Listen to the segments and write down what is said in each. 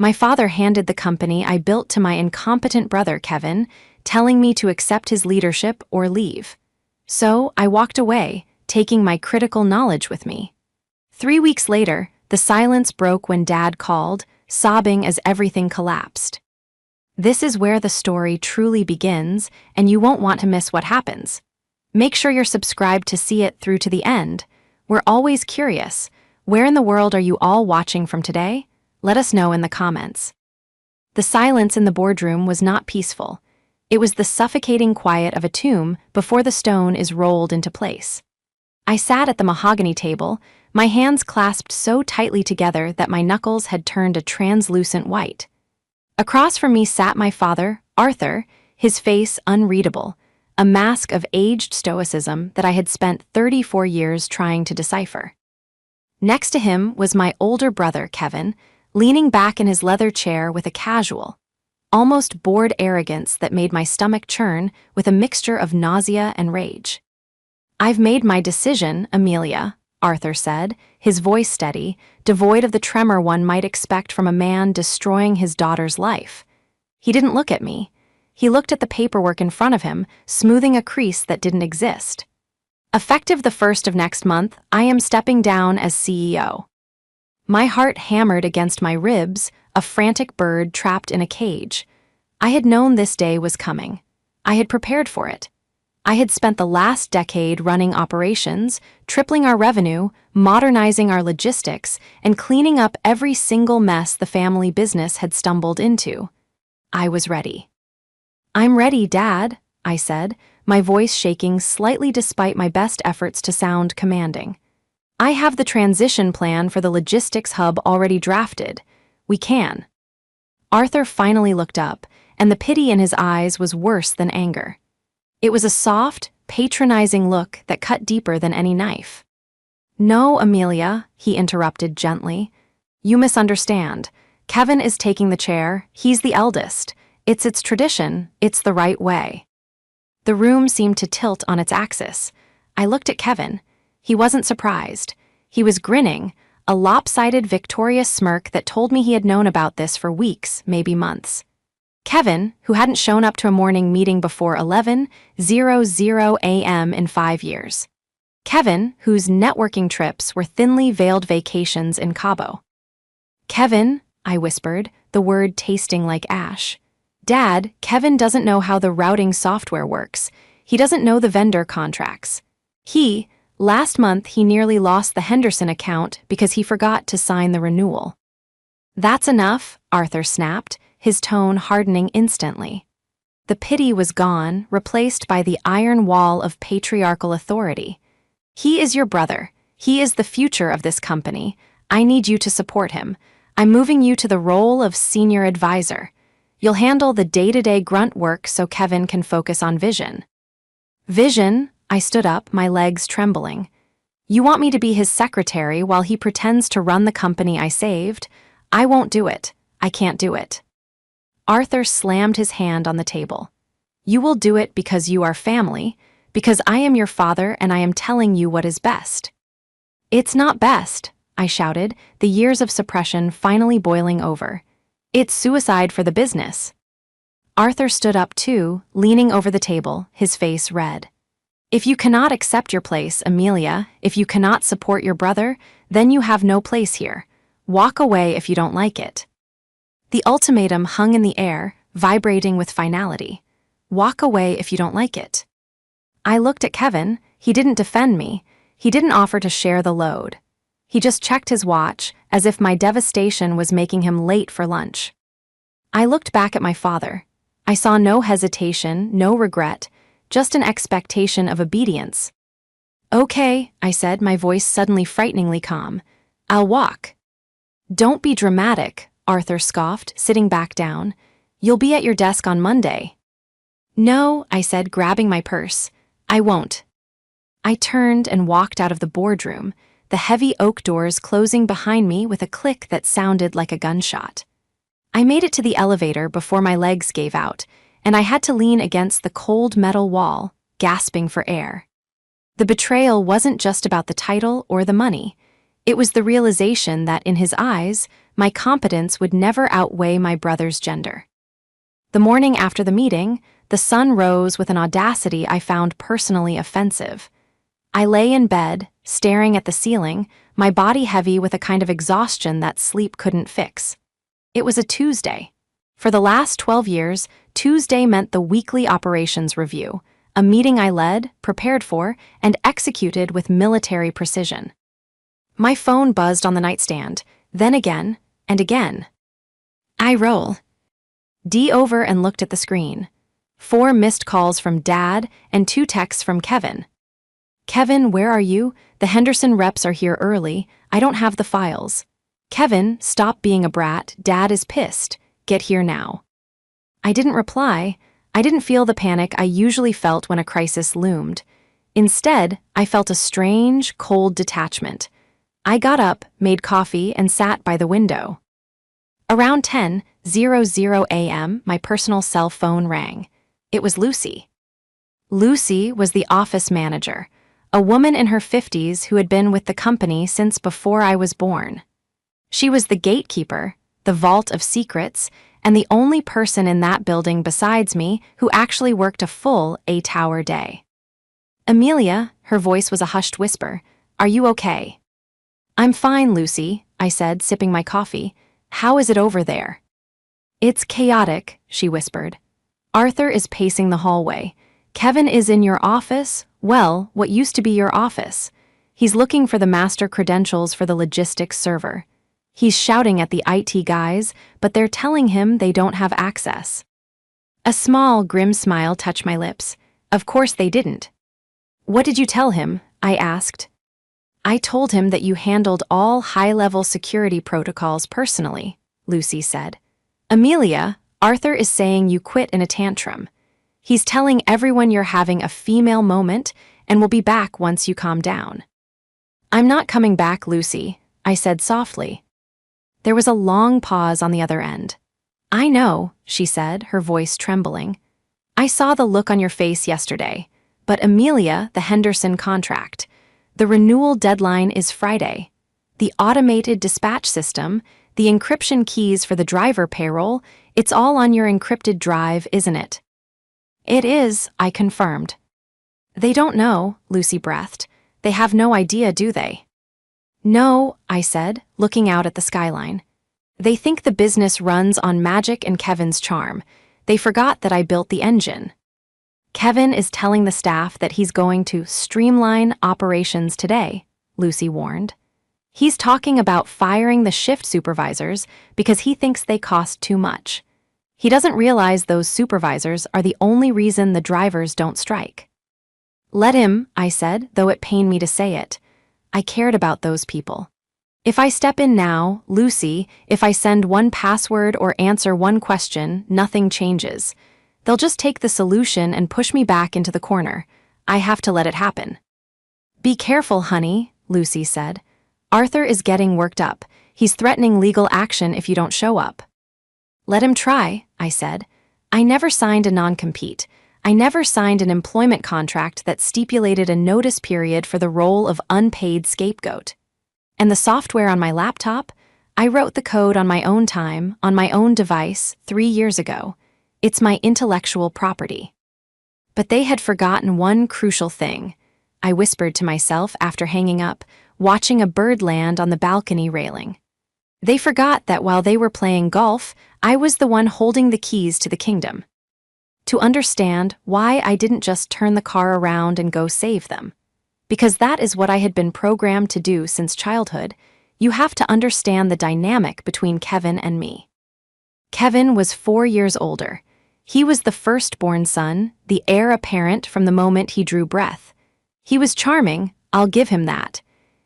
My father handed the company I built to my incompetent brother, Kevin, telling me to accept his leadership or leave. So I walked away, taking my critical knowledge with me. 3 weeks later, the silence broke when Dad called, sobbing as everything collapsed. This is where the story truly begins, and you won't want to miss what happens. Make sure you're subscribed to see it through to the end. We're always curious. Where in the world are you all watching from today? Let us know in the comments. The silence in the boardroom was not peaceful. It was the suffocating quiet of a tomb before the stone is rolled into place. I sat at the mahogany table, my hands clasped so tightly together that my knuckles had turned a translucent white. Across from me sat my father, Arthur, his face unreadable, a mask of aged stoicism that I had spent 34 years trying to decipher. Next to him was my older brother, Kevin, leaning back in his leather chair with a casual, almost bored arrogance that made my stomach churn with a mixture of nausea and rage. "I've made my decision, Amelia," Arthur said, his voice steady, devoid of the tremor one might expect from a man destroying his daughter's life. He didn't look at me. He looked at the paperwork in front of him, smoothing a crease that didn't exist. "Effective the 1st of next month, I am stepping down as CEO." My heart hammered against my ribs, a frantic bird trapped in a cage. I had known this day was coming. I had prepared for it. I had spent the last decade running operations, tripling our revenue, modernizing our logistics, and cleaning up every single mess the family business had stumbled into. I was ready. "I'm ready, Dad," I said, my voice shaking slightly despite my best efforts to sound commanding. "I have the transition plan for the logistics hub already drafted. We can." Arthur finally looked up, and the pity in his eyes was worse than anger. It was a soft, patronizing look that cut deeper than any knife. "No, Amelia," he interrupted gently. "You misunderstand. Kevin is taking the chair. He's the eldest. It's tradition. It's the right way." The room seemed to tilt on its axis. I looked at Kevin. He wasn't surprised. He was grinning, a lopsided, victorious smirk that told me he had known about this for weeks, maybe months. Kevin, who hadn't shown up to a morning meeting before 11:00 a.m. in 5 years. Kevin, whose networking trips were thinly veiled vacations in Cabo. "Kevin," I whispered, the word tasting like ash. "Dad, Kevin doesn't know how the routing software works. He doesn't know the vendor contracts. Last month he nearly lost the Henderson account because he forgot to sign the renewal." "That's enough," Arthur snapped, his tone hardening instantly. The pity was gone, replaced by the iron wall of patriarchal authority. "He is your brother. He is the future of this company. I need you to support him. I'm moving you to the role of senior advisor. You'll handle the day-to-day grunt work so Kevin can focus on vision." "Vision?" I stood up, my legs trembling. "You want me to be his secretary while he pretends to run the company I saved? I won't do it. I can't do it." Arthur slammed his hand on the table. "You will do it because you are family, because I am your father and I am telling you what is best." "It's not best," I shouted, the years of suppression finally boiling over. "It's suicide for the business." Arthur stood up too, leaning over the table, his face red. "If you cannot accept your place, Amelia, if you cannot support your brother, then you have no place here. Walk away if you don't like it." The ultimatum hung in the air, vibrating with finality. Walk away if you don't like it. I looked at Kevin. He didn't defend me. He didn't offer to share the load. He just checked his watch, as if my devastation was making him late for lunch. I looked back at my father. I saw no hesitation, no regret, just an expectation of obedience. "Okay," I said, my voice suddenly frighteningly calm. "I'll walk." "Don't be dramatic," Arthur scoffed, sitting back down. "You'll be at your desk on Monday." "No," I said, grabbing my purse. "I won't." I turned and walked out of the boardroom, the heavy oak doors closing behind me with a click that sounded like a gunshot. I made it to the elevator before my legs gave out, and I had to lean against the cold metal wall, gasping for air. The betrayal wasn't just about the title or the money. It was the realization that, in his eyes, my competence would never outweigh my brother's gender. The morning after the meeting, the sun rose with an audacity I found personally offensive. I lay in bed, staring at the ceiling, my body heavy with a kind of exhaustion that sleep couldn't fix. It was a Tuesday. For the last 12 years, Tuesday meant the weekly operations review, a meeting I led, prepared for, and executed with military precision. My phone buzzed on the nightstand, then again, and again. I roll. Over and looked at the screen. 4 missed calls from Dad and 2 texts from Kevin. Kevin, where are you? The Henderson reps are here early. I don't have the files. Kevin, stop being a brat. Dad is pissed. Get here now. I didn't reply. I didn't feel the panic I usually felt when a crisis loomed. Instead, I felt a strange, cold detachment. I got up, made coffee, and sat by the window. Around 10:00 a.m., my personal cell phone rang. It was Lucy. Lucy was the office manager, a woman in her 50s who had been with the company since before I was born. She was the gatekeeper, the vault of secrets, and the only person in that building besides me who actually worked a full 8-hour day. Amelia, her voice was a hushed whisper, "Are you okay?" "I'm fine, Lucy," I said, sipping my coffee. "How is it over there?" "It's chaotic," she whispered. "Arthur is pacing the hallway. Kevin is in your office, well, what used to be your office. He's looking for the master credentials for the logistics server. He's shouting at the IT guys, but they're telling him they don't have access." A small, grim smile touched my lips. Of course they didn't. "What did you tell him?" I asked. "I told him that you handled all high-level security protocols personally," Lucy said. "Amelia, Arthur is saying you quit in a tantrum. He's telling everyone you're having a female moment and will be back once you calm down." "I'm not coming back, Lucy," I said softly. There was a long pause on the other end. "I know," she said, her voice trembling. "I saw the look on your face yesterday. But Amelia, the Henderson contract. The renewal deadline is Friday. The automated dispatch system, the encryption keys for the driver payroll, it's all on your encrypted drive, isn't it?" "It is," I confirmed. "They don't know," Lucy breathed. "They have no idea, do they?" "No," I said, looking out at the skyline. "They think the business runs on magic and Kevin's charm. They forgot that I built the engine." "Kevin is telling the staff that he's going to streamline operations today," Lucy warned. "He's talking about firing the shift supervisors because he thinks they cost too much. He doesn't realize those supervisors are the only reason the drivers don't strike." "Let him," I said, though it pained me to say it. I cared about those people. If I step in now, Lucy, if I send one password or answer one question, nothing changes. They'll just take the solution and push me back into the corner. I have to let it happen. "Be careful, honey," Lucy said. "Arthur is getting worked up. He's threatening legal action if you don't show up." "Let him try," I said. "I never signed a non-compete. I never signed an employment contract that stipulated a notice period for the role of unpaid scapegoat. And the software on my laptop? I wrote the code on my own time, on my own device, 3 years ago. It's my intellectual property." But they had forgotten one crucial thing, I whispered to myself after hanging up, watching a bird land on the balcony railing. They forgot that while they were playing golf, I was the one holding the keys to the kingdom. To understand why I didn't just turn the car around and go save them. Because that is what I had been programmed to do since childhood, you have to understand the dynamic between Kevin and me. Kevin was 4 years older. He was the firstborn son, the heir apparent from the moment he drew breath. He was charming, I'll give him that.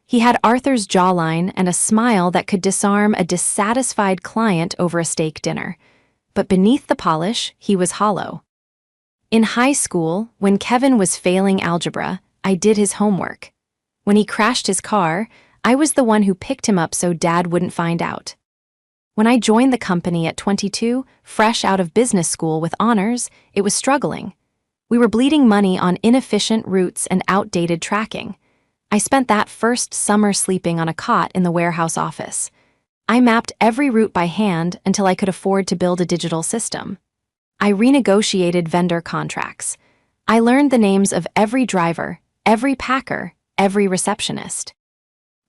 He had Arthur's jawline and a smile that could disarm a dissatisfied client over a steak dinner. But beneath the polish, he was hollow. In high school, when Kevin was failing algebra, I did his homework. When he crashed his car, I was the one who picked him up so Dad wouldn't find out. When I joined the company at 22, fresh out of business school with honors, it was struggling. We were bleeding money on inefficient routes and outdated tracking. I spent that first summer sleeping on a cot in the warehouse office. I mapped every route by hand until I could afford to build a digital system. I renegotiated vendor contracts. I learned the names of every driver, every packer, every receptionist.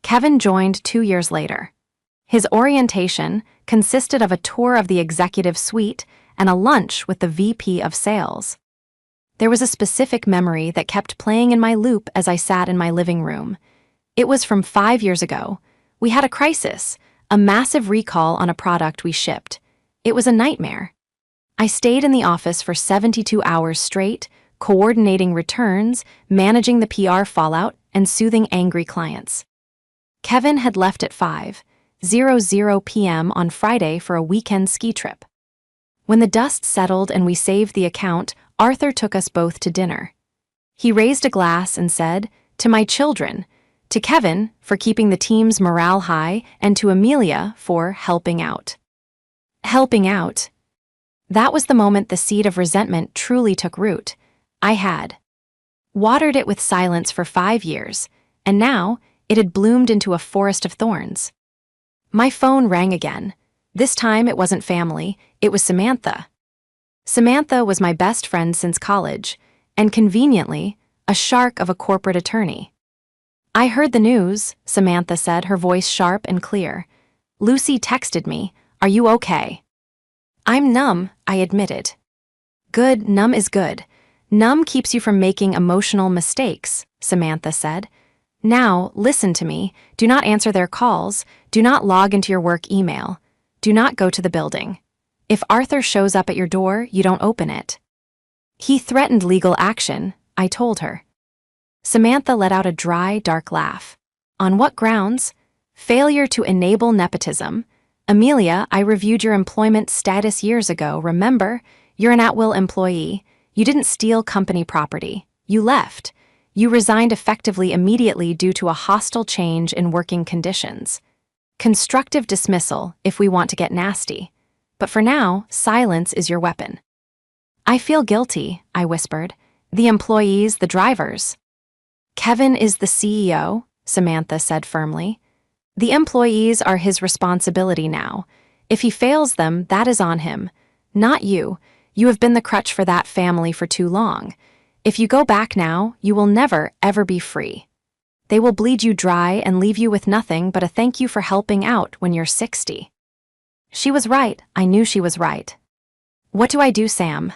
Kevin joined 2 years later. His orientation consisted of a tour of the executive suite and a lunch with the VP of sales. There was a specific memory that kept playing in my loop as I sat in my living room. It was from 5 years ago. We had a crisis, a massive recall on a product we shipped. It was a nightmare. I stayed in the office for 72 hours straight, coordinating returns, managing the PR fallout, and soothing angry clients. Kevin had left at 5:00 p.m. on Friday for a weekend ski trip. When the dust settled and we saved the account, Arthur took us both to dinner. He raised a glass and said, "To my children, to Kevin for keeping the team's morale high, and to Amelia for helping out." Helping out. That was the moment the seed of resentment truly took root. I had watered it with silence for 5 years, and now it had bloomed into a forest of thorns. My phone rang again. This time it wasn't family, it was Samantha. Samantha was my best friend since college, and conveniently, a shark of a corporate attorney. "I heard the news," Samantha said, her voice sharp and clear. "Lucy texted me. Are you okay?" "I'm numb," I admitted. "Good, numb is good. Numb keeps you from making emotional mistakes," Samantha said. "Now, listen to me. Do not answer their calls. Do not log into your work email. Do not go to the building. If Arthur shows up at your door, you don't open it." "He threatened legal action," I told her. Samantha let out a dry, dark laugh. "On what grounds?" "Failure to enable nepotism. Amelia, I reviewed your employment status years ago, remember? You're an at-will employee. You didn't steal company property. You left. You resigned effectively immediately due to a hostile change in working conditions. Constructive dismissal if we want to get nasty. But for now, silence is your weapon." "I feel guilty," I whispered. "The employees, the drivers." "Kevin is the CEO," Samantha said firmly. "The employees are his responsibility now. If he fails them, that is on him. Not you. You have been the crutch for that family for too long. If you go back now, you will never, ever be free. They will bleed you dry and leave you with nothing but a thank you for helping out when you're 60. She was right. I knew she was right. "What do I do, Sam?"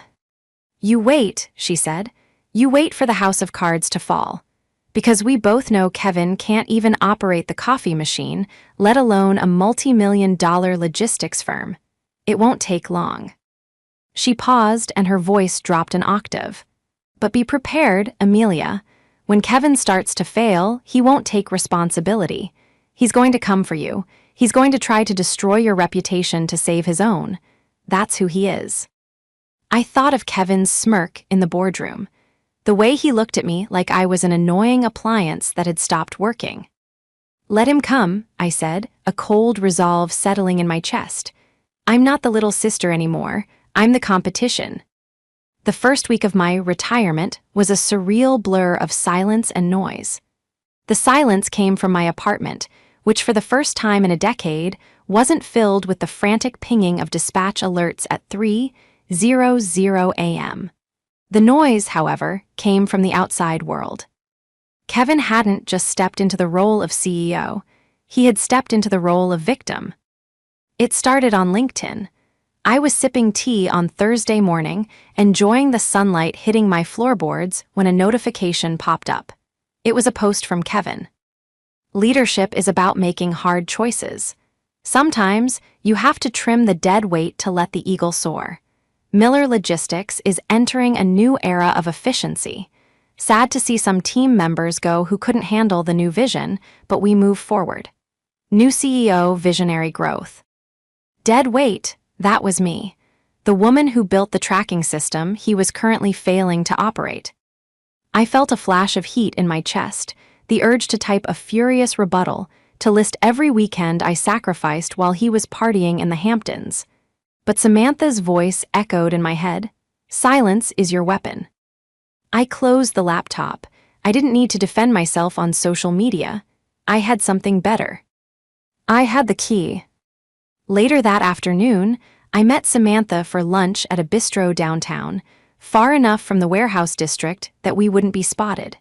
"You wait," she said. "You wait for the house of cards to fall. Because we both know Kevin can't even operate the coffee machine, let alone a multi-million-dollar logistics firm. It won't take long." She paused and her voice dropped an octave. "But be prepared, Amelia. When Kevin starts to fail, he won't take responsibility. He's going to come for you. He's going to try to destroy your reputation to save his own. That's who he is." I thought of Kevin's smirk in the boardroom. The way he looked at me like I was an annoying appliance that had stopped working. "Let him come," I said, a cold resolve settling in my chest. "I'm not the little sister anymore. I'm the competition." The first week of my retirement was a surreal blur of silence and noise. The silence came from my apartment, which for the first time in a decade wasn't filled with the frantic pinging of dispatch alerts at 3:00 a.m. The noise, however, came from the outside world. Kevin hadn't just stepped into the role of CEO, he had stepped into the role of victim. It started on LinkedIn. I was sipping tea on Thursday morning, enjoying the sunlight hitting my floorboards when a notification popped up. It was a post from Kevin. "Leadership is about making hard choices. Sometimes you have to trim the dead weight to let the eagle soar. Miller Logistics is entering a new era of efficiency. Sad to see some team members go who couldn't handle the new vision, but we move forward. New CEO, visionary growth." Dead weight, that was me. The woman who built the tracking system he was currently failing to operate. I felt a flash of heat in my chest, the urge to type a furious rebuttal, to list every weekend I sacrificed while he was partying in the Hamptons. But Samantha's voice echoed in my head. "Silence is your weapon." I closed the laptop. I didn't need to defend myself on social media. I had something better. I had the key. Later that afternoon, I met Samantha for lunch at a bistro downtown, far enough from the warehouse district that we wouldn't be spotted.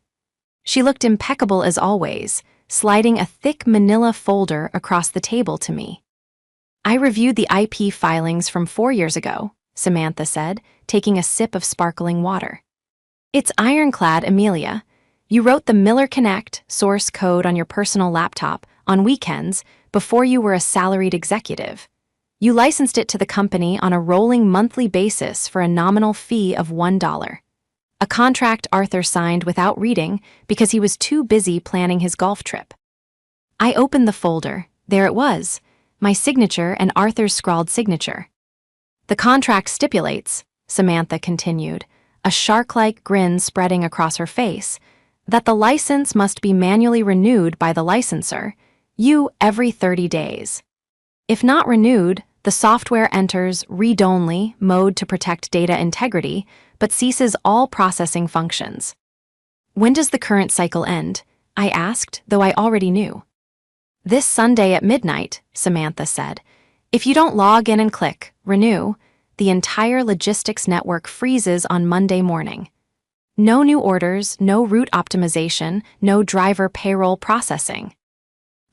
She looked impeccable as always, sliding a thick manila folder across the table to me. I reviewed the IP filings from 4 years ago, Samantha said, taking a sip of sparkling water. It's ironclad, Amelia. You wrote the Miller Connect source code on your personal laptop on weekends before you were a salaried executive. You licensed it to the company on a rolling monthly basis for a nominal fee of $1. A contract Arthur signed without reading because he was too busy planning his golf trip. I opened the folder. There it was, my signature and Arthur's scrawled signature. The contract stipulates, Samantha continued, a shark-like grin spreading across her face, that the license must be manually renewed by the licensor, you every 30 days. If not renewed, the software enters read-only mode to protect data integrity, but ceases all processing functions. When does the current cycle end? I asked, though I already knew. This Sunday at midnight, Samantha said. If you don't log in and click renew, the entire logistics network freezes on Monday morning. No new orders, no route optimization, no driver payroll processing.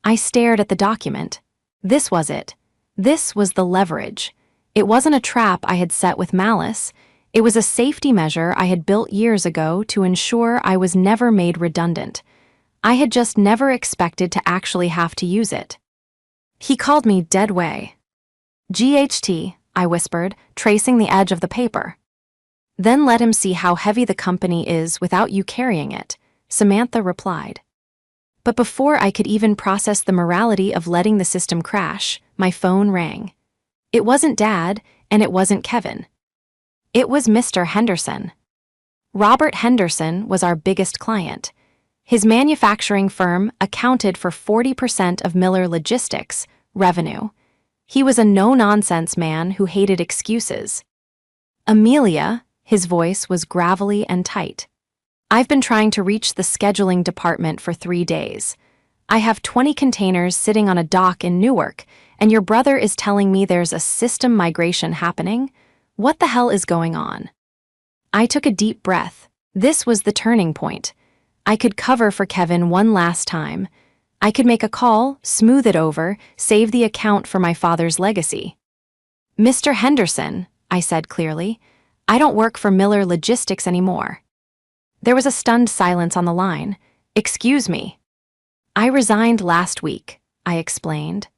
I stared at the document. This was it. This was the leverage. It wasn't a trap I had set with malice. It was a safety measure I had built years ago to ensure I was never made redundant. I had just never expected to actually have to use it. He called me dead way. GHT, I whispered, tracing the edge of the paper. Then let him see how heavy the company is without you carrying it, Samantha replied. But before I could even process the morality of letting the system crash, my phone rang. It wasn't Dad, and it wasn't Kevin. It was Mr. Henderson. Robert Henderson was our biggest client. His manufacturing firm accounted for 40% of Miller Logistics' revenue. He was a no-nonsense man who hated excuses. Amelia, his voice was gravelly and tight. I've been trying to reach the scheduling department for 3 days. I have 20 containers sitting on a dock in Newark, and your brother is telling me there's a system migration happening? What the hell is going on? I took a deep breath. This was the turning point. I could cover for Kevin one last time. I could make a call, smooth it over, save the account for my father's legacy. Mr. Henderson, I said clearly, I don't work for Miller Logistics anymore. There was a stunned silence on the line. Excuse me. I resigned last week, I explained.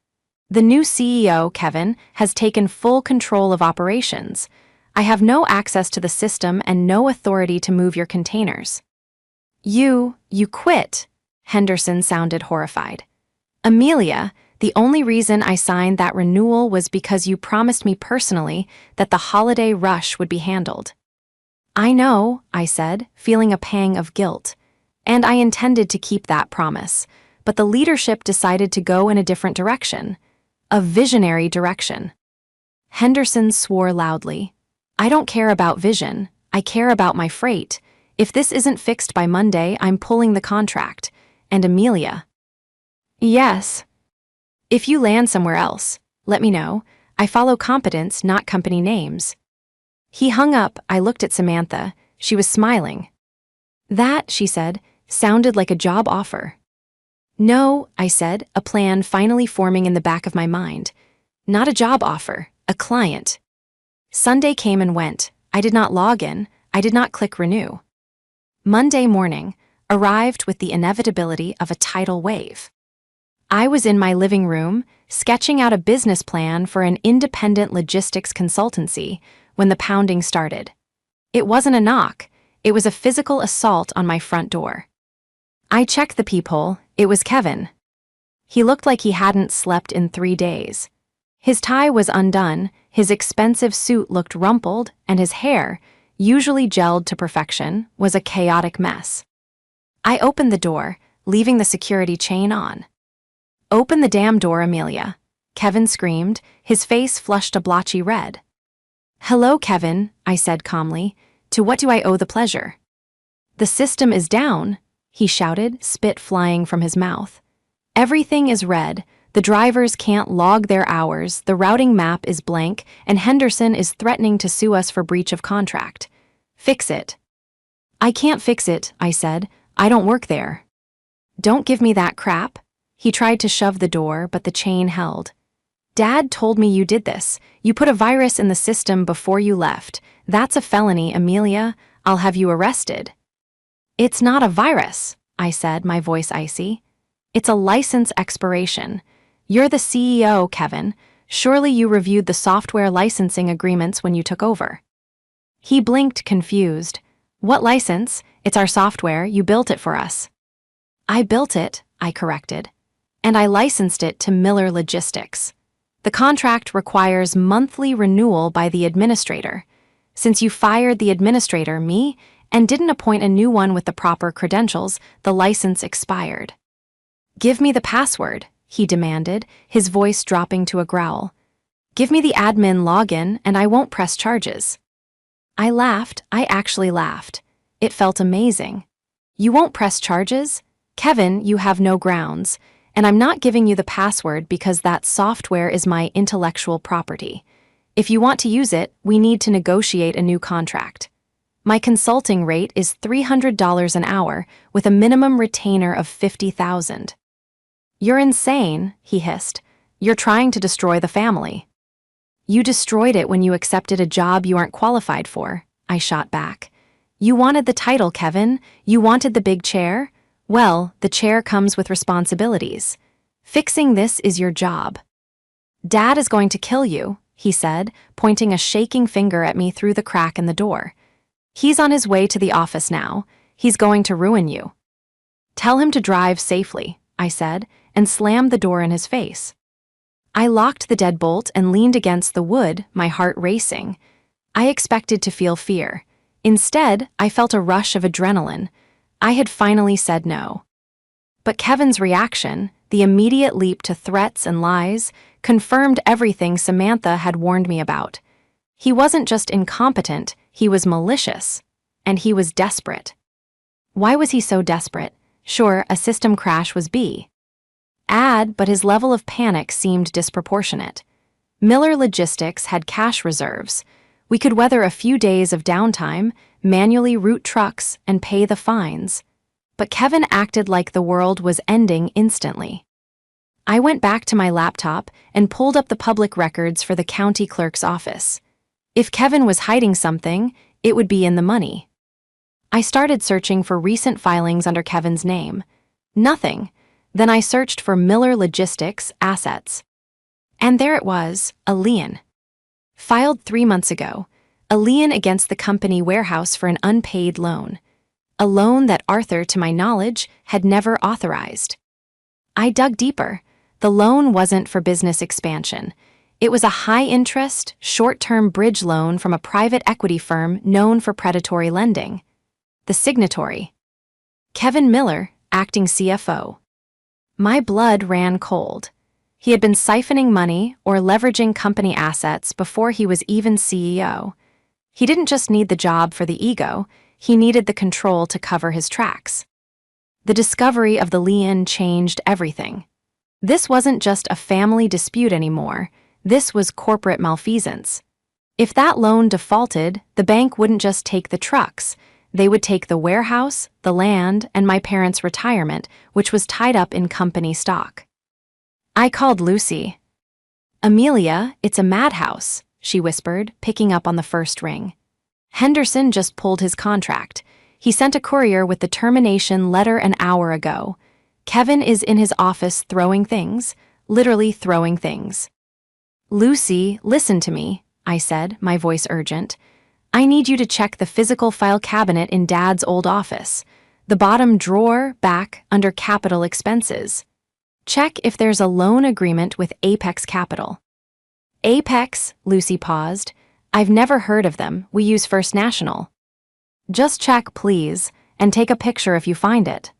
The new CEO, Kevin, has taken full control of operations. I have no access to the system and no authority to move your containers. You quit, Henderson sounded horrified. Amelia, the only reason I signed that renewal was because you promised me personally that the holiday rush would be handled. I know, I said, feeling a pang of guilt. And I intended to keep that promise, but the leadership decided to go in a different direction. A visionary direction. Henderson swore loudly. I don't care about vision, I care about my freight. If this isn't fixed by Monday, I'm pulling the contract. And Amelia. Yes. If you land somewhere else, let me know. I follow competence, not company names. He hung up. I looked at Samantha. She was smiling. That, she said, sounded like a job offer. No, I said, a plan finally forming in the back of my mind. Not a job offer, a client. Sunday came and went. I did not log in. I did not click renew. Monday morning arrived with the inevitability of a tidal wave. I was in my living room, sketching out a business plan for an independent logistics consultancy when the pounding started. It wasn't a knock. It was a physical assault on my front door. I checked the peephole. It was Kevin. He looked like he hadn't slept in 3 days. His tie was undone, his expensive suit looked rumpled, and his hair, usually gelled to perfection, was a chaotic mess. I opened the door, leaving the security chain on. Open the damn door, Amelia, Kevin screamed, his face flushed a blotchy red. Hello, Kevin, I said calmly. To what do I owe the pleasure? The system is down, he shouted, spit flying from his mouth. Everything is red. The drivers can't log their hours, the routing map is blank, and Henderson is threatening to sue us for breach of contract. Fix it. I can't fix it, I said. I don't work there. Don't give me that crap. He tried to shove the door, but the chain held. Dad told me you did this. You put a virus in the system before you left. That's a felony, Amelia. I'll have you arrested. It's not a virus, I said, my voice icy. It's a license expiration. You're the CEO, Kevin. Surely you reviewed the software licensing agreements when you took over. He blinked, confused. What license? It's our software. You built it for us. I built it, I corrected. And I licensed it to Miller Logistics. The contract requires monthly renewal by the administrator. Since you fired the administrator, me, and didn't appoint a new one with the proper credentials, the license expired. Give me the password, he demanded, his voice dropping to a growl. Give me the admin login and I won't press charges. I laughed. I actually laughed. It felt amazing. You won't press charges? Kevin, you have no grounds. And I'm not giving you the password because that software is my intellectual property. If you want to use it, we need to negotiate a new contract. My consulting rate is $300 an hour with a minimum retainer of $50,000. You're insane, he hissed. You're trying to destroy the family. You destroyed it when you accepted a job you aren't qualified for, I shot back. You wanted the title, Kevin. You wanted the big chair. Well, the chair comes with responsibilities. Fixing this is your job. Dad is going to kill you, he said, pointing a shaking finger at me through the crack in the door. He's on his way to the office now. He's going to ruin you. Tell him to drive safely, I said, and slammed the door in his face. I locked the deadbolt and leaned against the wood, my heart racing. I expected to feel fear. Instead, I felt a rush of adrenaline. I had finally said no. But Kevin's reaction, the immediate leap to threats and lies, confirmed everything Samantha had warned me about. He wasn't just incompetent, he was malicious. And he was desperate. Why was he so desperate? Sure, a system crash was but his level of panic seemed disproportionate. Miller Logistics had cash reserves. We could weather a few days of downtime, manually route trucks, and pay the fines. But Kevin acted like the world was ending instantly. I went back to my laptop and pulled up the public records for the county clerk's office. If Kevin was hiding something, it would be in the money. I started searching for recent filings under Kevin's name. Nothing. Then I searched for Miller Logistics assets. And there it was, a lien. Filed 3 months ago, a lien against the company warehouse for an unpaid loan. A loan that Arthur, to my knowledge, had never authorized. I dug deeper. The loan wasn't for business expansion. It was a high-interest, short-term bridge loan from a private equity firm known for predatory lending. The signatory. Kevin Miller, acting CFO. My blood ran cold. He had been siphoning money or leveraging company assets before he was even CEO. He didn't just need the job for the ego, he needed the control to cover his tracks. The discovery of the lien changed everything. This wasn't just a family dispute anymore, this was corporate malfeasance. If that loan defaulted, the bank wouldn't just take the trucks, they would take the warehouse, the land, and my parents' retirement, which was tied up in company stock. I called Lucy. Amelia, it's a madhouse, she whispered, picking up on the first ring. Henderson just pulled his contract. He sent a courier with the termination letter an hour ago. Kevin is in his office throwing things, literally throwing things. Lucy, listen to me, I said, my voice urgent. I need you to check the physical file cabinet in Dad's old office. The bottom drawer, back, under capital expenses. Check if there's a loan agreement with Apex Capital. Apex, Lucy paused. I've never heard of them, we use First National. Just check, please, and take a picture if you find it.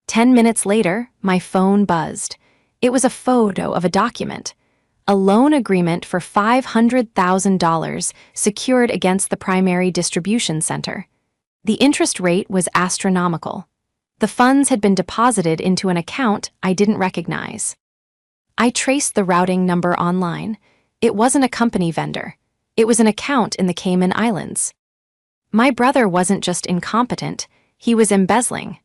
10 minutes later, my phone buzzed. It was a photo of a document. A loan agreement for $500,000 secured against the primary distribution center. The interest rate was astronomical. The funds had been deposited into an account I didn't recognize. I traced the routing number online. It wasn't a company vendor. It was an account in the Cayman Islands. My brother wasn't just incompetent, he was embezzling.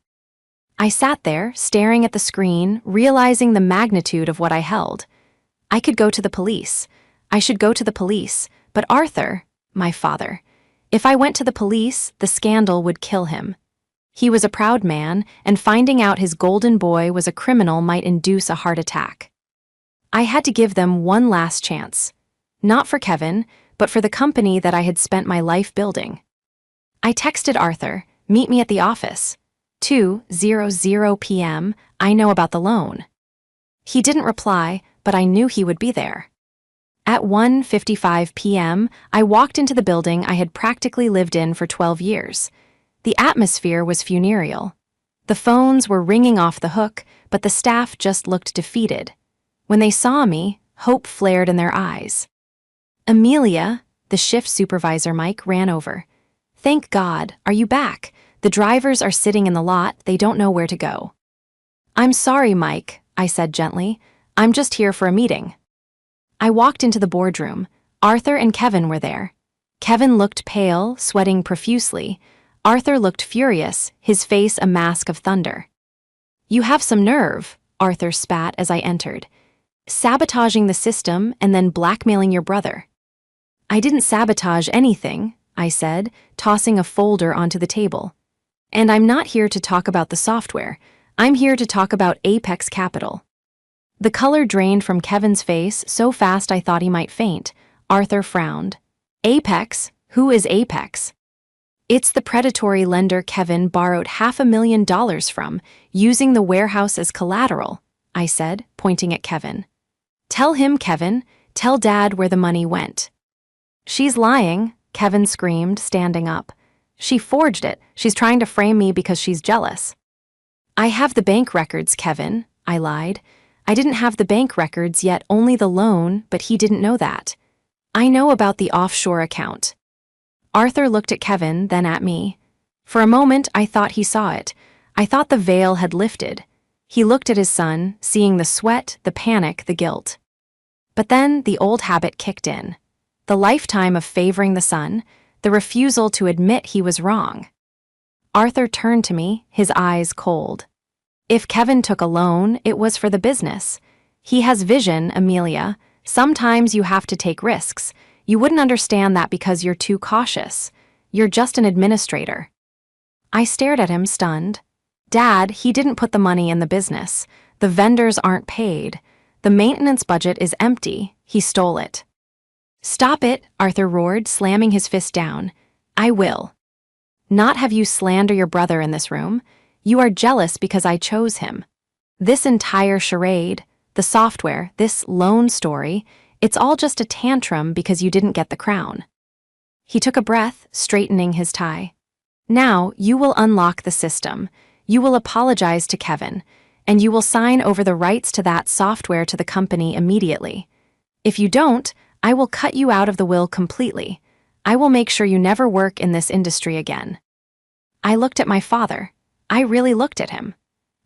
I sat there, staring at the screen, realizing the magnitude of what I held. I could go to the police. I should go to the police, but Arthur, my father, if I went to the police, the scandal would kill him. He was a proud man, and finding out his golden boy was a criminal might induce a heart attack. I had to give them one last chance. Not for Kevin, but for the company that I had spent my life building. I texted Arthur, "Meet me at the office. 2:00 p.m., I know about the loan." He didn't reply, but I knew he would be there. At 1:55 p.m., I walked into the building I had practically lived in for 12 years. The atmosphere was funereal. The phones were ringing off the hook, but the staff just looked defeated. When they saw me, hope flared in their eyes. "Amelia," the shift supervisor Mike ran over. "Thank God, are you back? The drivers are sitting in the lot, they don't know where to go." "I'm sorry, Mike," I said gently. "I'm just here for a meeting." I walked into the boardroom. Arthur and Kevin were there. Kevin looked pale, sweating profusely. Arthur looked furious, his face a mask of thunder. "You have some nerve," Arthur spat as I entered. "Sabotaging the system and then blackmailing your brother." "I didn't sabotage anything," I said, tossing a folder onto the table. "And I'm not here to talk about the software. I'm here to talk about Apex Capital." The color drained from Kevin's face so fast I thought he might faint. Arthur frowned. "Apex? Who is Apex?" "It's the predatory lender Kevin borrowed $500,000 from, using the warehouse as collateral," I said, pointing at Kevin. "Tell him, Kevin. Tell Dad where the money went." "She's lying," Kevin screamed, standing up. "She forged it. She's trying to frame me because she's jealous." "I have the bank records, Kevin," I lied. "I didn't have the bank records yet, only the loan, but he didn't know that. I know about the offshore account." Arthur looked at Kevin, then at me. For a moment, I thought he saw it. I thought the veil had lifted. He looked at his son, seeing the sweat, the panic, the guilt. But then the old habit kicked in. The lifetime of favoring the son, the refusal to admit he was wrong. Arthur turned to me, his eyes cold. "If Kevin took a loan, it was for the business. He has vision, Amelia. Sometimes you have to take risks. You wouldn't understand that because you're too cautious. You're just an administrator." I stared at him, stunned. "Dad, he didn't put the money in the business. The vendors aren't paid. The maintenance budget is empty. He stole it." "Stop it," Arthur roared, slamming his fist down. "I will not have you slander your brother in this room. You are jealous because I chose him. This entire charade, the software, this loan story, it's all just a tantrum because you didn't get the crown." He took a breath, straightening his tie. "Now you will unlock the system. You will apologize to Kevin, and you will sign over the rights to that software to the company immediately. If you don't, I will cut you out of the will completely. I will make sure you never work in this industry again." I looked at my father. I really looked at him.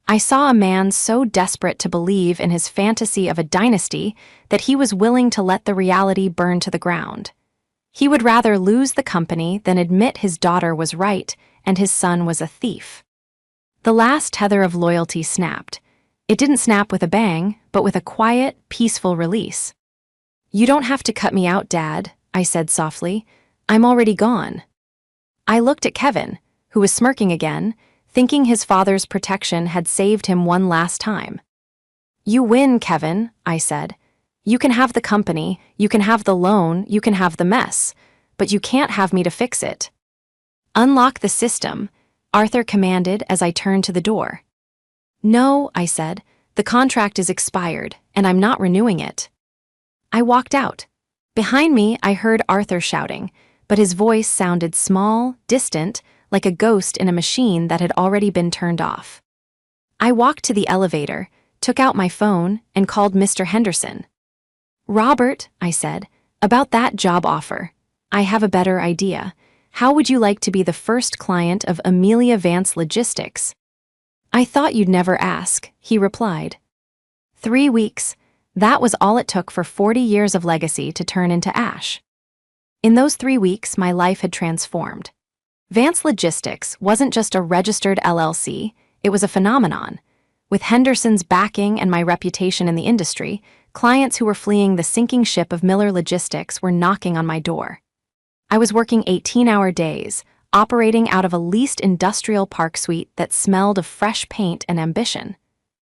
I saw a man so desperate to believe in his fantasy of a dynasty that he was willing to let the reality burn to the ground. He would rather lose the company than admit his daughter was right and his son was a thief. The last tether of loyalty snapped. It didn't snap with a bang, but with a quiet, peaceful release. "You don't have to cut me out, Dad," I said softly. "I'm already gone." I looked at Kevin, who was smirking again, thinking his father's protection had saved him one last time. "You win, Kevin," I said. "You can have the company, you can have the loan, you can have the mess, but you can't have me to fix it." "Unlock the system," Arthur commanded as I turned to the door. "No," I said, "the contract is expired, and I'm not renewing it." I walked out. Behind me, I heard Arthur shouting, but his voice sounded small, distant, like a ghost in a machine that had already been turned off. I walked to the elevator, took out my phone, and called Mr. Henderson. "Robert," I said, "about that job offer. I have a better idea. How would you like to be the first client of Amelia Vance Logistics?" I thought you'd never ask, he replied. 3 weeks, that was all it took for 40 years of legacy to turn into ash. In those 3 weeks, my life had transformed. Vance Logistics wasn't just a registered LLC, it was a phenomenon. With Henderson's backing and my reputation in the industry, clients who were fleeing the sinking ship of Miller Logistics were knocking on my door. I was working 18-hour days, operating out of a leased industrial park suite that smelled of fresh paint and ambition.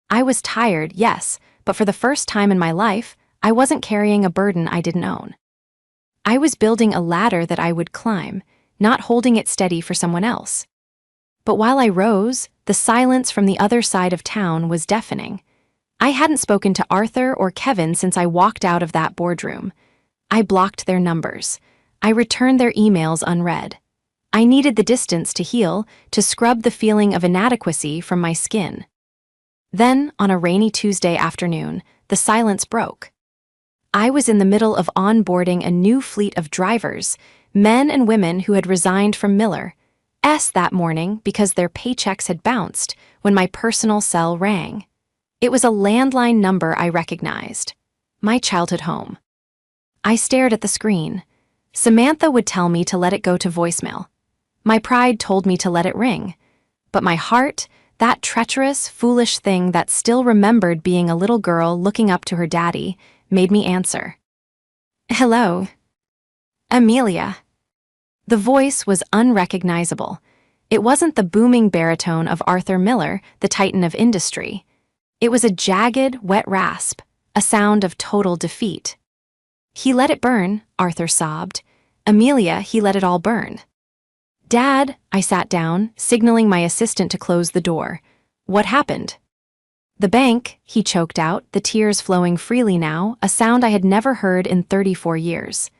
I was tired, yes, but for the first time in my life, I wasn't carrying a burden I didn't own. I was building a ladder that I would climb, not holding it steady for someone else. But while I rose, the silence from the other side of town was deafening. I hadn't spoken to Arthur or Kevin since I walked out of that boardroom. I blocked their numbers. I returned their emails unread. I needed the distance to heal, to scrub the feeling of inadequacy from my skin. Then, on a rainy Tuesday afternoon, the silence broke. I was in the middle of onboarding a new fleet of drivers, men and women who had resigned from Miller's that morning because their paychecks had bounced when my personal cell rang. It was a landline number I recognized. My childhood home. I stared at the screen. Samantha would tell me to let it go to voicemail. My pride told me to let it ring. But my heart, that treacherous, foolish thing that still remembered being a little girl looking up to her daddy, made me answer. Hello. Amelia. The voice was unrecognizable. It wasn't the booming baritone of Arthur Miller, the titan of industry. It was a jagged, wet rasp, a sound of total defeat. He let it burn, Arthur sobbed. Amelia, he let it all burn. Dad, I sat down, signaling my assistant to close the door. What happened? The bank, he choked out, the tears flowing freely now, a sound I had never heard in 34 years.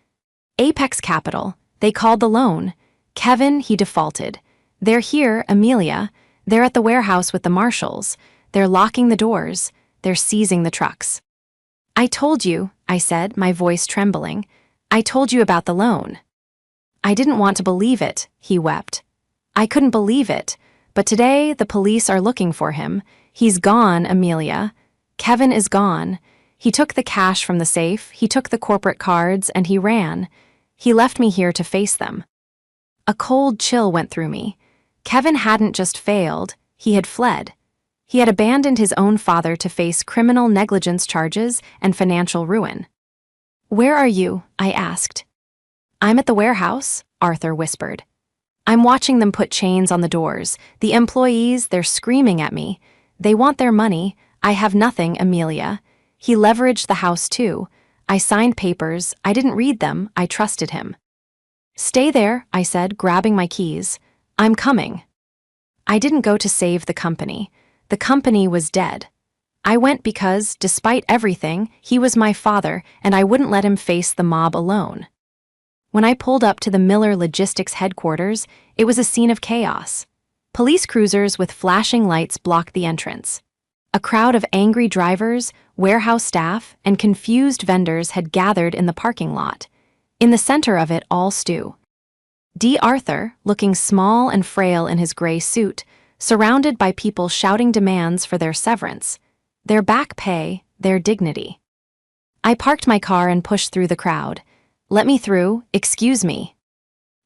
Apex Capital, they called the loan. Kevin, he defaulted. They're here, Amelia. They're at the warehouse with the marshals. They're locking the doors. They're seizing the trucks. I told you, I said, my voice trembling. I told you about the loan. I didn't want to believe it, he wept. I couldn't believe it, but today the police are looking for him. He's gone, Amelia. Kevin is gone. He took the cash from the safe, he took the corporate cards, and he ran. He left me here to face them. A cold chill went through me. Kevin hadn't just failed, he had fled. He had abandoned his own father to face criminal negligence charges and financial ruin. Where are you? I asked. I'm at the warehouse, Arthur whispered. I'm watching them put chains on the doors. The employees, they're screaming at me. They want their money. I have nothing, Amelia. He leveraged the house too. I signed papers. I didn't read them. I trusted him. Stay there, I said, grabbing my keys. I'm coming. I didn't go to save the company. The company was dead. I went because, despite everything, he was my father, and I wouldn't let him face the mob alone. When I pulled up to the Miller Logistics headquarters, it was a scene of chaos. Police cruisers with flashing lights blocked the entrance. A crowd of angry drivers, warehouse staff, and confused vendors had gathered in the parking lot. In the center of it all Stu. D. Arthur, looking small and frail in his gray suit, surrounded by people shouting demands for their severance, their back pay, their dignity. I parked my car and pushed through the crowd. Let me through, excuse me.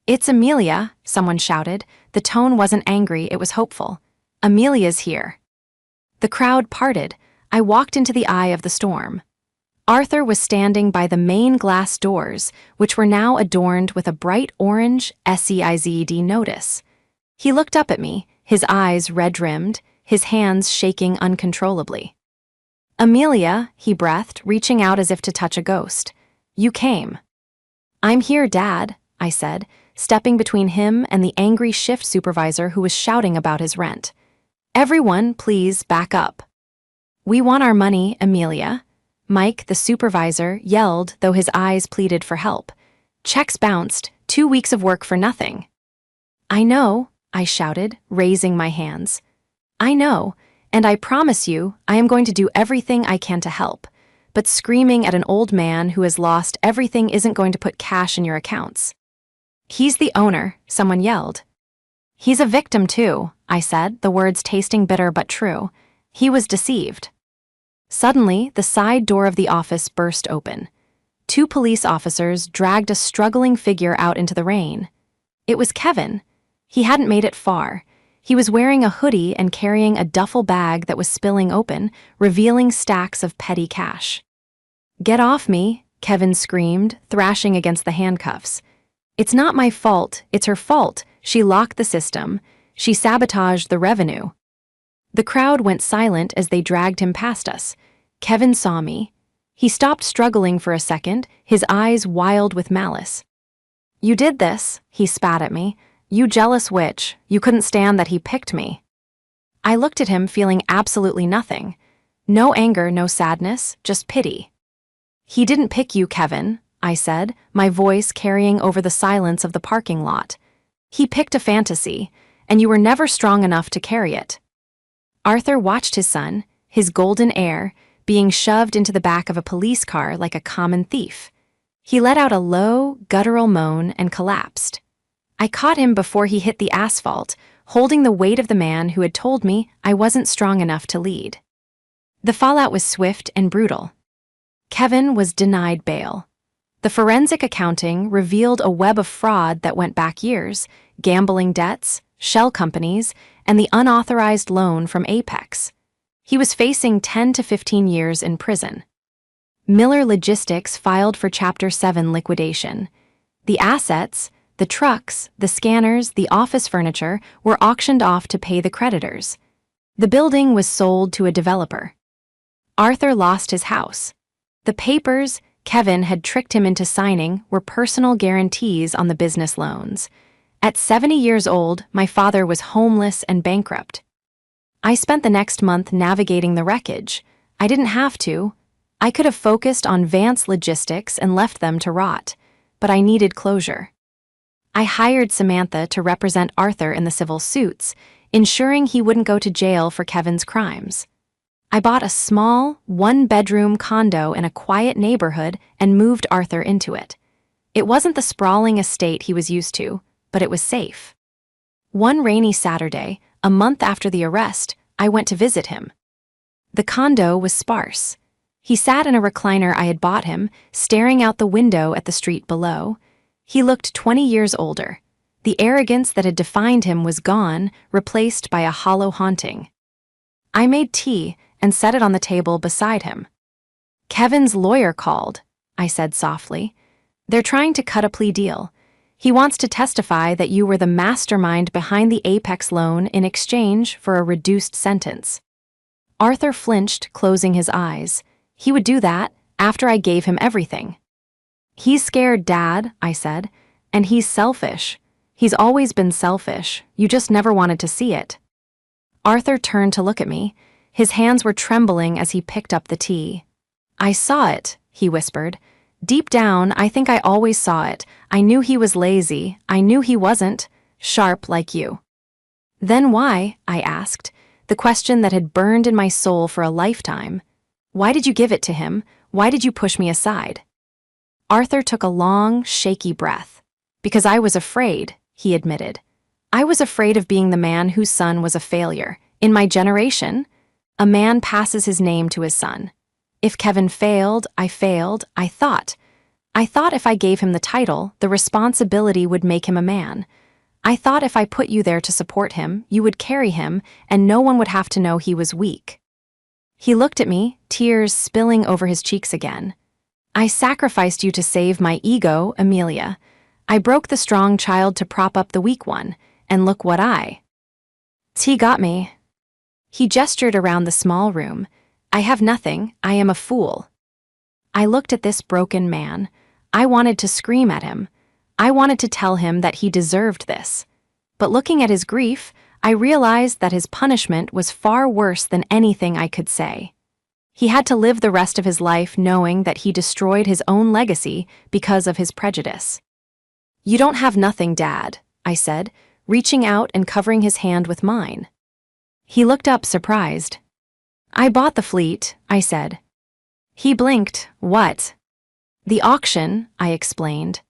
It's Amelia, someone shouted. The tone wasn't angry, it was hopeful. Amelia's here. The crowd parted. I walked into the eye of the storm. Arthur was standing by the main glass doors, which were now adorned with a bright orange SEIZD notice. He looked up at me, his eyes red-rimmed, his hands shaking uncontrollably. Amelia, he breathed, reaching out as if to touch a ghost. You came. I'm here, Dad, I said, stepping between him and the angry shift supervisor who was shouting about his rent. Everyone, please back up. We want our money, Amelia. Mike, the supervisor, yelled, though his eyes pleaded for help. Checks bounced, 2 weeks of work for nothing. I know, I shouted, raising my hands. I know, and I promise you, I am going to do everything I can to help. But screaming at an old man who has lost everything isn't going to put cash in your accounts. He's the owner, someone yelled. He's a victim too, I said, the words tasting bitter but true. He was deceived. Suddenly, the side door of the office burst open. 2 police officers dragged a struggling figure out into the rain. It was Kevin. He hadn't made it far. He was wearing a hoodie and carrying a duffel bag that was spilling open, revealing stacks of petty cash. "Get off me," Kevin screamed, thrashing against the handcuffs. "It's not my fault, it's her fault. She locked the system. She sabotaged the revenue." The crowd went silent as they dragged him past us. Kevin saw me. He stopped struggling for a second, his eyes wild with malice. "You did this," he spat at me. "You jealous witch. You couldn't stand that he picked me." I looked at him feeling absolutely nothing. No anger, no sadness, just pity. "He didn't pick you, Kevin," I said, my voice carrying over the silence of the parking lot. "He picked a fantasy, and you were never strong enough to carry it." Arthur watched his son, his golden heir, being shoved into the back of a police car like a common thief. He let out a low, guttural moan and collapsed. I caught him before he hit the asphalt, holding the weight of the man who had told me I wasn't strong enough to lead. The fallout was swift and brutal. Kevin was denied bail. The forensic accounting revealed a web of fraud that went back years: gambling debts, shell companies, and the unauthorized loan from Apex. He was facing 10 to 15 years in prison. Miller Logistics filed for Chapter 7 liquidation. The assets, the trucks, the scanners, the office furniture were auctioned off to pay the creditors. The building was sold to a developer. Arthur lost his house. The papers Kevin had tricked him into signing were personal guarantees on the business loans. At 70 years old, my father was homeless and bankrupt. I spent the next month navigating the wreckage. I didn't have to. I could have focused on Vance Logistics and left them to rot, but I needed closure. I hired Samantha to represent Arthur in the civil suits, ensuring he wouldn't go to jail for Kevin's crimes. I bought a small, 1-bedroom condo in a quiet neighborhood and moved Arthur into it. It wasn't the sprawling estate he was used to, but it was safe. One rainy Saturday, a month after the arrest, I went to visit him. The condo was sparse. He sat in a recliner I had bought him, staring out the window at the street below. He looked 20 years older. The arrogance that had defined him was gone, replaced by a hollow haunting. I made tea and set it on the table beside him. "Kevin's lawyer called," I said softly. "They're trying to cut a plea deal. He wants to testify that you were the mastermind behind the Apex loan in exchange for a reduced sentence." Arthur flinched, closing his eyes. He would do that after I gave him everything. "He's scared, Dad," I said, "and he's selfish. He's always been selfish. You just never wanted to see it." Arthur turned to look at me. His hands were trembling as he picked up the tea. "I saw it," he whispered. "Deep down, I think I always saw it. I knew he was lazy. I knew he wasn't sharp like you." "Then why?" I asked, the question that had burned in my soul for a lifetime. "Why did you give it to him? Why did you push me aside?" Arthur took a long, shaky breath. "Because I was afraid," he admitted. "I was afraid of being the man whose son was a failure. In my generation, a man passes his name to his son. If Kevin failed, I failed, I thought. If I gave him the title, the responsibility would make him a man. I thought if I put you there to support him, you would carry him, and no one would have to know he was weak." He looked at me, tears spilling over his cheeks again. "I sacrificed you to save my ego, Amelia. I broke the strong child to prop up the weak one, and look what He got me." He gestured around the small room. "I have nothing. I am a fool." I looked at this broken man. I wanted to scream at him. I wanted to tell him that he deserved this. But looking at his grief, I realized that his punishment was far worse than anything I could say. He had to live the rest of his life knowing that he destroyed his own legacy because of his prejudice. "You don't have nothing, Dad," I said, reaching out and covering his hand with mine. He looked up surprised. "I bought the fleet," I said. He blinked. "What?" "The auction," I explained.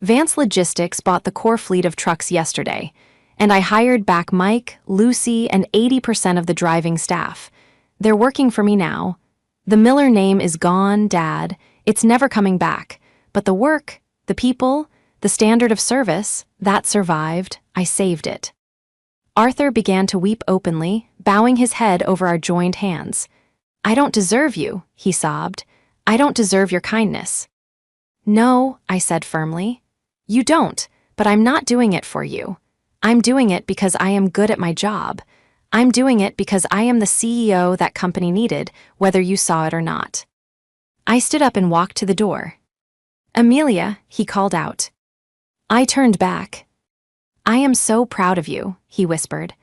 "Vance Logistics bought the core fleet of trucks yesterday. and I hired back Mike, Lucy, and 80% of the driving staff. They're working for me now. The Miller name is gone, Dad. It's never coming back. But the work, the people, the standard of service, that survived. I saved it. Arthur began to weep openly, bowing his head over our joined hands. I don't deserve you, he sobbed. I don't deserve your kindness. No, I said firmly. You don't, but I'm not doing it for you. I'm doing it because I am good at my job. I'm doing it because I am the CEO that company needed, whether you saw it or not. I stood up and walked to the door. Amelia, he called out. I turned back. I am so proud of you, he whispered.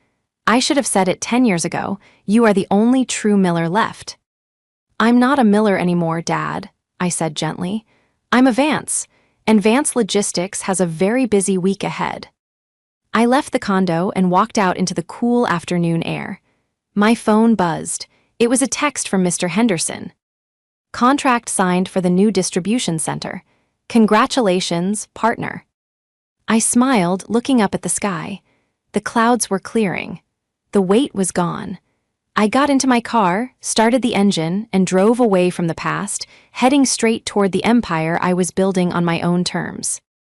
I should have said it 10 years ago. You are the only true Miller left. I'm not a Miller anymore, Dad, I said gently. I'm a Vance, and Vance Logistics has a very busy week ahead. I left the condo and walked out into the cool afternoon air. My phone buzzed. It was a text from Mr. Henderson. Contract signed for the new distribution center. Congratulations, partner. I smiled, looking up at the sky. The clouds were clearing. The weight was gone. I got into my car, started the engine, and drove away from the past, heading straight toward the empire I was building on my own terms.